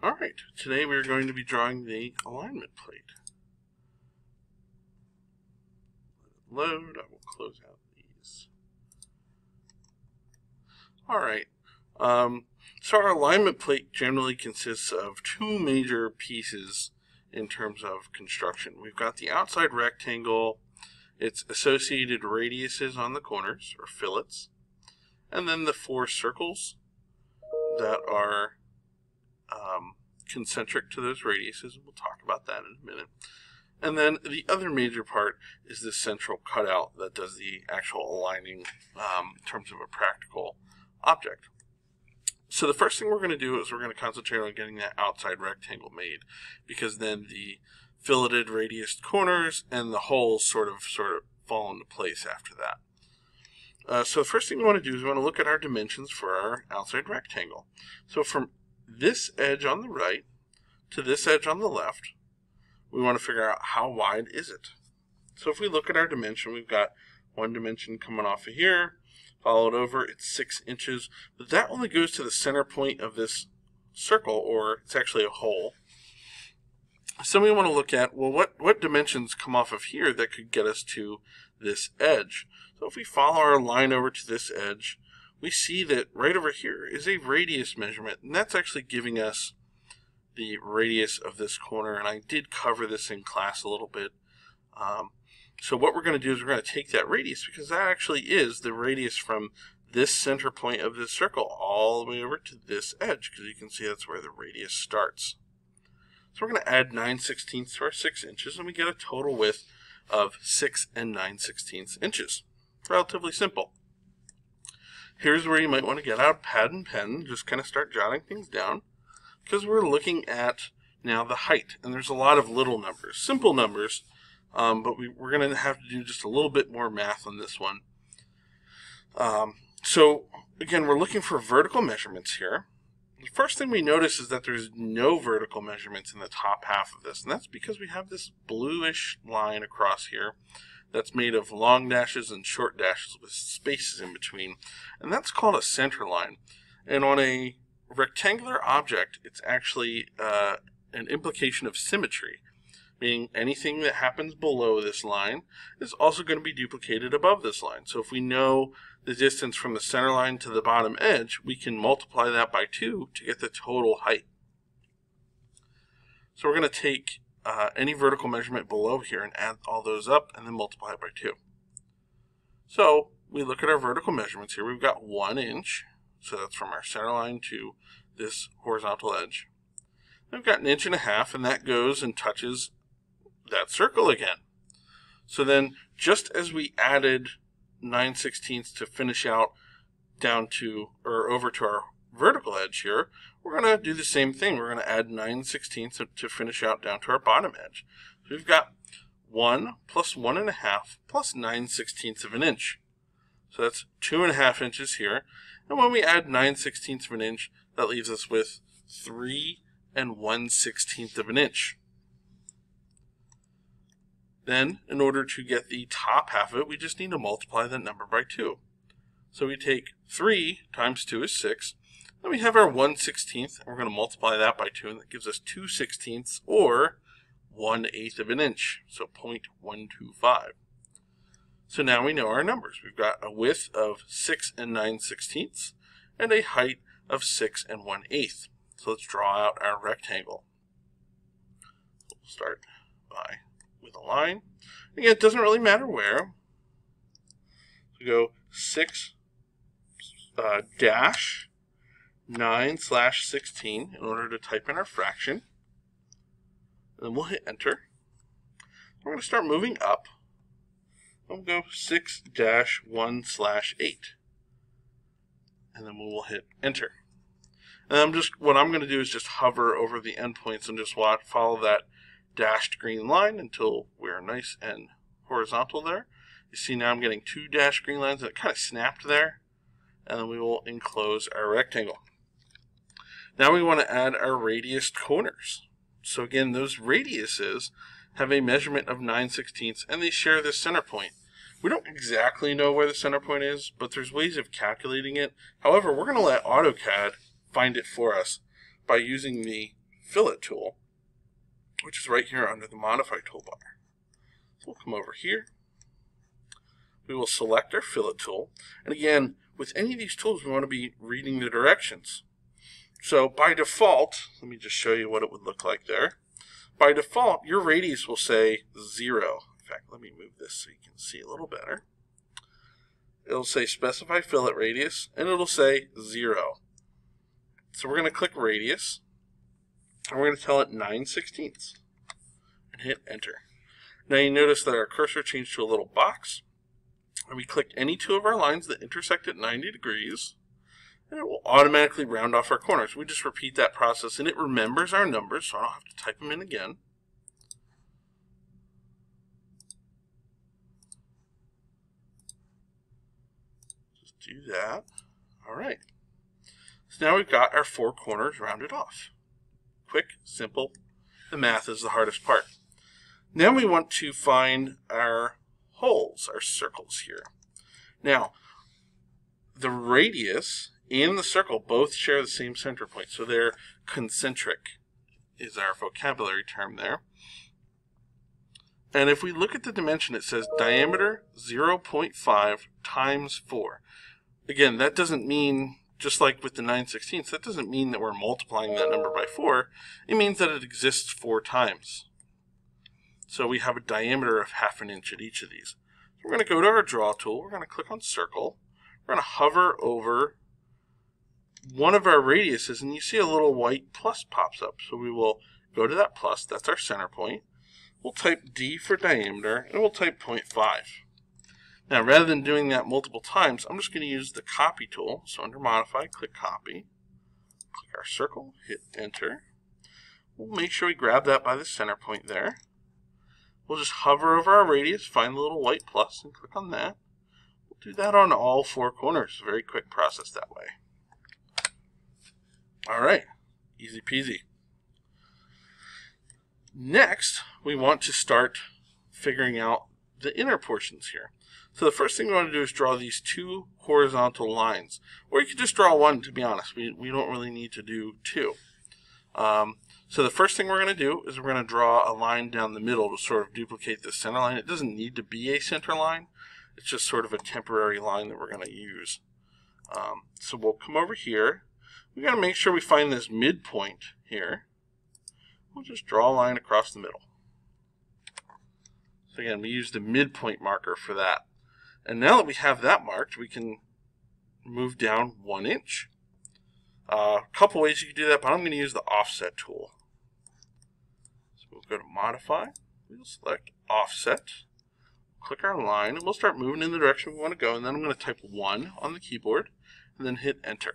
Alright, today we're going to be drawing the alignment plate. Let it load. I will close out these. Alright, so our alignment plate generally consists of two major pieces in terms of construction. We've got the outside rectangle, its associated radiuses on the corners, or fillets, and then the four circles that are concentric to those radiuses. We'll talk about that in a minute. And then the other major part is the central cutout that does the actual aligning in terms of a practical object. So the first thing we're going to do is we're going to concentrate on getting that outside rectangle made, because then the filleted radiused corners and the holes sort of fall into place after that. So the first thing we want to do is we want to look at our dimensions for our outside rectangle. So from this edge on the right to this edge on the left, we want to figure out how wide is it. So if we look at our dimension, we've got one dimension coming off of here, followed over, it's 6 inches, but that only goes to the center point of this circle, or it's actually a hole. So we want to look at, well, what dimensions come off of here that could get us to this edge. So if we follow our line over to this edge, we see that right over here is a radius measurement, and that's actually giving us the radius of this corner, and I did cover this in class a little bit. So what we're going to do is we're going to take that radius, because that actually is the radius from this center point of this circle all the way over to this edge, because you can see that's where the radius starts. So we're going to add 9/16 to our 6 inches, and we get a total width of 6 9/16 inches. Relatively simple. Here's where you might want to get out a pad and pen, just kind of start jotting things down, because we're looking at now the height, and there's a lot of little numbers, simple numbers, but we're going to have to do just a little bit more math on this one. So again, we're looking for vertical measurements here. The first thing we notice is that there's no vertical measurements in the top half of this, and that's because we have this bluish line across here that's made of long dashes and short dashes with spaces in between, and that's called a center line. And on a rectangular object, it's actually an implication of symmetry, meaning anything that happens below this line is also going to be duplicated above this line. So if we know the distance from the center line to the bottom edge, we can multiply that by 2 to get the total height. So we're going to take any vertical measurement below here and add all those up and then multiply it by 2. So we look at our vertical measurements here. We've got 1 inch, so that's from our center line to this horizontal edge. We've got 1.5 inches, and that goes and touches that circle again. So then, just as we added 9/16 to finish out down to, or over to our vertical edge here, we're going to do the same thing. We're going to add 9/16 to finish out down to our bottom edge. So we've got 1 plus 1.5 plus 9/16 of an inch. So that's 2.5 inches here. And when we add 9/16 of an inch, that leaves us with 3 1/16 of an inch. Then, in order to get the top half of it, we just need to multiply that number by 2. So we take 3 times 2 is 6. Then we have our 1/16, and we're going to multiply that by 2, and that gives us 2/16, or 1/8 of an inch, so 0.125. So now we know our numbers. We've got a width of 6 9/16 and a height of 6 1/8. So let's draw out our rectangle. We'll start with a line. Again, it doesn't really matter where. So go 6 dash 9/16 in order to type in our fraction. And then we'll hit enter. We're going to start moving up. We'll go 6-1/8. And then we will hit enter. And what I'm going to do is just hover over the endpoints and just follow that dashed green line until we're nice and horizontal there. You see now I'm getting 2 dashed green lines that kind of snapped there. And then we will enclose our rectangle. Now we want to add our radiused corners. So again, those radiuses have a measurement of 9/16 and they share this center point. We don't exactly know where the center point is, but there's ways of calculating it. However, we're going to let AutoCAD find it for us by using the fillet tool, which is right here under the Modify toolbar. So we'll come over here. We will select our fillet tool. And again, with any of these tools, we want to be reading the directions. So by default, let me just show you what it would look like there. By default, your radius will say 0. In fact, let me move this so you can see a little better. It'll say specify fillet radius, and it'll say 0. So we're going to click radius, and we're going to tell it 9/16 and hit enter. Now you notice that our cursor changed to a little box, and we clicked any two of our lines that intersect at 90 degrees, and it will automatically round off our corners. We just repeat that process, and it remembers our numbers, so I don't have to type them in again. Just do that. All right. So now we've got our 4 corners rounded off. Quick, simple. The math is the hardest part. Now we want to find our holes, our circles here. Now, the radius and the circle both share the same center point, so they're concentric is our vocabulary term there. And if we look at the dimension, it says diameter 0.5 times 4. Again, that doesn't mean, just like with the 9/16, that doesn't mean that we're multiplying that number by 4. It means that it exists 4 times. So we have a diameter of 1/2 inch at each of these. So we're going to go to our draw tool. We're going to click on circle. We're going to hover over one of our radiuses, and you see a little white plus pops up. So we will go to that plus. That's our center point. We'll type D for diameter, and we'll type 0.5. Now, rather than doing that multiple times, I'm just going to use the copy tool. So under Modify, click Copy. Click our circle, hit Enter. We'll make sure we grab that by the center point there. We'll just hover over our radius, find the little white plus, and click on that. We'll do that on all 4 corners. Very quick process that way. All right, easy peasy. Next, we want to start figuring out the inner portions here. So the first thing we want to do is draw these 2 horizontal lines. Or you could just draw 1, to be honest. We don't really need to do 2. So the first thing we're going to do is we're going to draw a line down the middle to sort of duplicate the center line. It doesn't need to be a center line. It's just sort of a temporary line that we're going to use. So we'll come over here. We've got to make sure we find this midpoint here. We'll just draw a line across the middle. So again, we use the midpoint marker for that. And now that we have that marked, we can move down 1 inch. A couple ways you can do that, but I'm going to use the offset tool. So we'll go to Modify, we'll select Offset, click our line, and we'll start moving in the direction we want to go. And then I'm going to type 1 on the keyboard, and then hit Enter.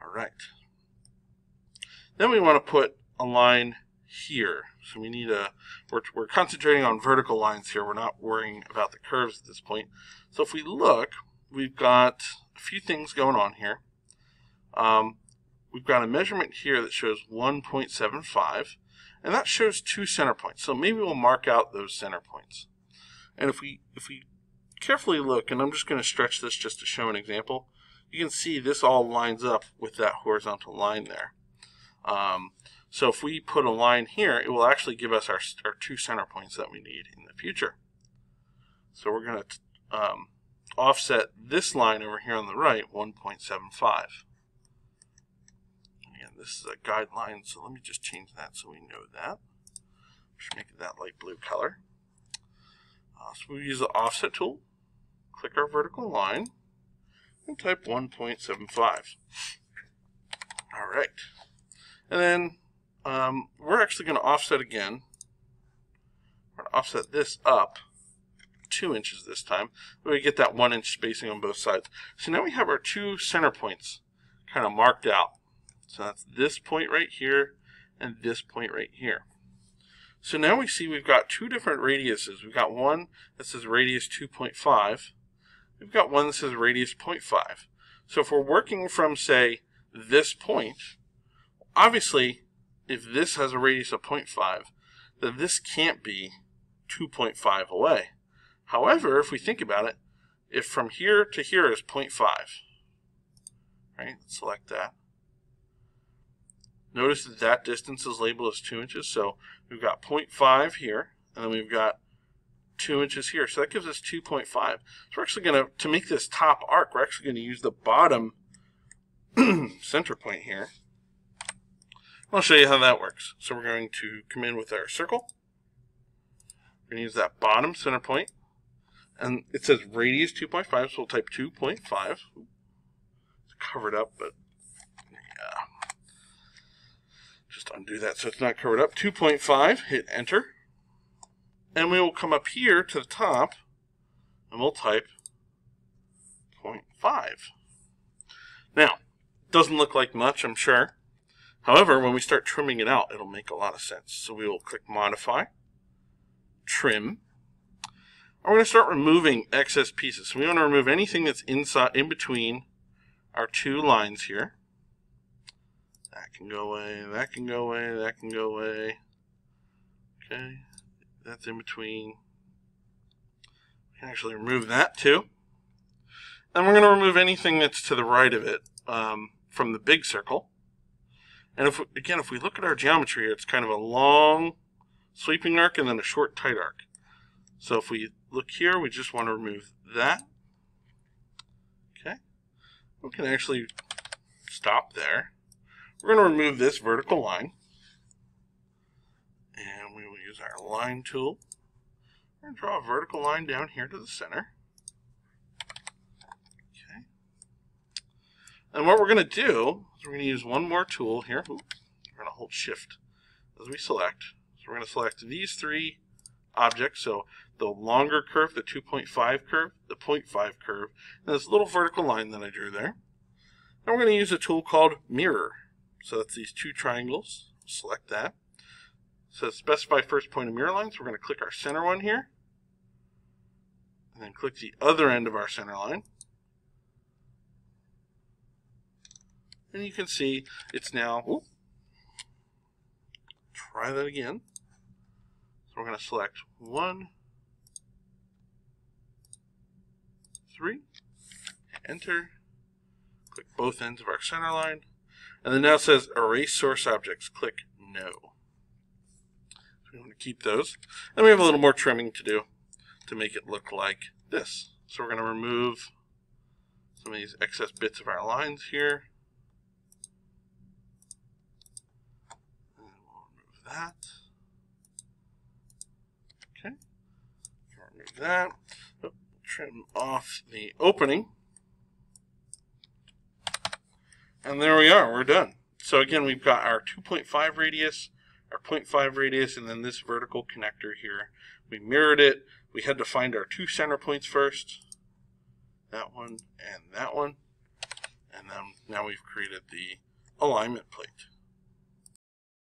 All right. Then we want to put a line here. So we need we're concentrating on vertical lines here. We're not worrying about the curves at this point. So if we look, we've got a few things going on here. We've got a measurement here that shows 1.75, and that shows 2 center points. So maybe we'll mark out those center points. And if we carefully look, and I'm just going to stretch this just to show an example, you can see this all lines up with that horizontal line there. So if we put a line here, it will actually give us our 2 center points that we need in the future. So we're going to offset this line over here on the right, 1.75. Again, this is a guideline, so let me just change that so we know that. Just make it that light blue color. So we use the offset tool, click our vertical line, and type 1.75. All right. And then we're actually going to offset again. We're going to offset this up 2 inches this time. We get that 1 inch spacing on both sides. So now we have our 2 center points kind of marked out. So that's this point right here and this point right here. So now we see we've got 2 different radiuses. We've got one that says radius 2.5. We've got one that says radius 0.5. So if we're working from, say, this point, obviously, if this has a radius of 0.5, then this can't be 2.5 away. However, if we think about it, if from here to here is 0.5, right, let's select that. Notice that that distance is labeled as 2 inches. So we've got 0.5 here, and then we've got 2 inches here. So that gives us 2.5. So we're actually going to make this top arc, we're actually going to use the bottom center point here. I'll show you how that works. So we're going to come in with our circle. We're going to use that bottom center point. And it says radius 2.5, so we'll type 2.5. It's covered up, but yeah. Just undo that so it's not covered up. 2.5, hit enter. And we will come up here to the top, and we'll type 0.5. Now, doesn't look like much, I'm sure. However, when we start trimming it out, it'll make a lot of sense. So we will click Modify, Trim. We're going to start removing excess pieces. So we want to remove anything that's inside, in between our two lines here. That can go away, that can go away, that can go away. Okay, that's in between. We can actually remove that too. And we're going to remove anything that's to the right of it from the big circle. And if we look at our geometry here, it's kind of a long sweeping arc and then a short tight arc. So if we look here, we just want to remove that. Okay. We can actually stop there. We're going to remove this vertical line. And we will use our line tool. We're going to draw a vertical line down here to the center. Okay. And what we're going to do is we're going to use one more tool here. We're going to hold Shift as we select. So we're going to select these three objects. So the longer curve, the 2.5 curve, the 0.5 curve, and this little vertical line that I drew there. And we're going to use a tool called Mirror. So that's these two triangles. Select that. So specify first point of mirror line. So we're going to click our center one here. And then click the other end of our center line. And you can see it's now, try that again. So we're going to select 1, 3, enter, click both ends of our center line, and then now it says erase source objects, click no. So we want to keep those. And we have a little more trimming to do to make it look like this. So we're going to remove some of these excess bits of our lines here. And we'll remove that. Okay. Remove that. Trim off the opening. And there we are, we're done. So again, we've got our 2.5 radius, our 0.5 radius, and then this vertical connector here. We mirrored it. We had to find our two center points first. That one and that one. And then now we've created the alignment plate.